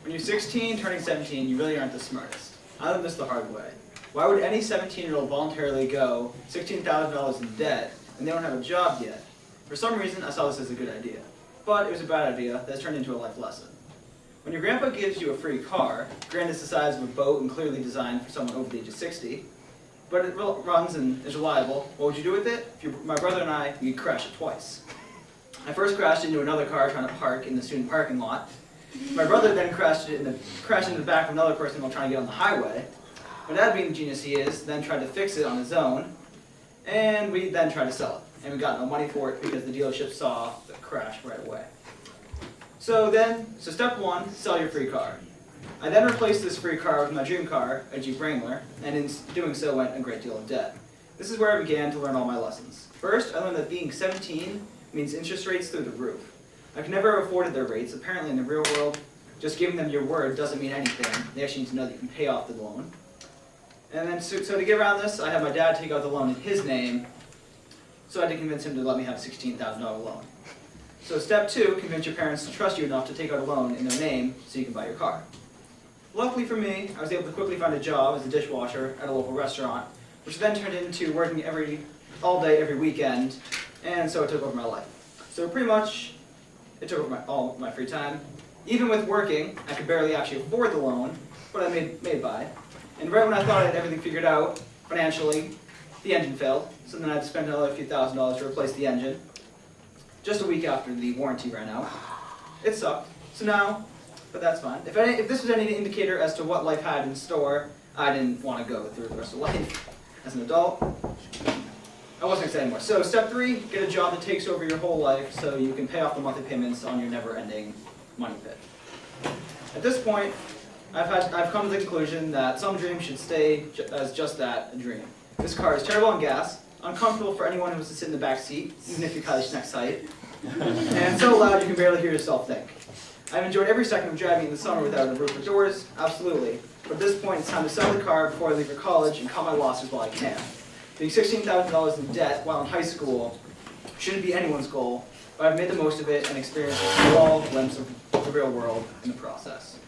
When you're 16, turning 17, you really aren't the smartest. I learned this the hard way. Why would any 17-year-old voluntarily go $16,000 in debt and they don't have a job yet? For some reason, I saw this as a good idea. But it was a bad idea that's turned into a life lesson. When your grandpa gives you a free car, granted it's the size of a boat and clearly designed for someone over the age of 60, but it runs and is reliable, what would you do with it? My brother and I, we'd crash it twice. I first crashed into another car trying to park in the student parking lot. My brother then crashed into the back of another person while trying to get on the highway. My dad, being the genius he is, then tried to fix it on his own, and we then tried to sell it. And we got no money for it because the dealership saw the crash right away. So step one, sell your free car. I then replaced this free car with my dream car, a Jeep Wrangler, and in doing so went a great deal in debt. This is where I began to learn all my lessons. First, I learned that being 17 means interest rates through the roof. I've never afforded their rates. Apparently in the real world, just giving them your word doesn't mean anything. They actually need to know that you can pay off the loan. And then, so to get around this, I had my dad take out the loan in his name, so I had to convince him to let me have a $16,000 loan. So step two, convince your parents to trust you enough to take out a loan in their name so you can buy your car. Luckily for me, I was able to quickly find a job as a dishwasher at a local restaurant, which then turned into working all day, every weekend, and so it took over my life. So pretty much, it took over all my free time. Even with working, I could barely actually afford the loan, but I made by. And right when I thought I had everything figured out, financially, the engine failed, so then I had to spend another few $1,000s to replace the engine, just a week after the warranty ran out. It sucked. So now, but that's fine. If this was any indicator as to what life had in store, I didn't want to go through the rest of life. As an adult, I wasn't excited anymore. So step three, get a job that takes over your whole life so you can pay off the monthly payments on your never-ending money pit. At this point, I've come to the conclusion that some dreams should stay as just that, a dream. This car is terrible on gas, uncomfortable for anyone who wants to sit in the back seat, even if you're college next height, and so loud you can barely hear yourself think. I've enjoyed every second of driving in the summer without a roof or doors, absolutely. But at this point, it's time to sell the car before I leave for college and cut my losses while I can. Being $16,000 in debt while in high school shouldn't be anyone's goal, but I've made the most of it and experienced a small glimpse of the real world in the process.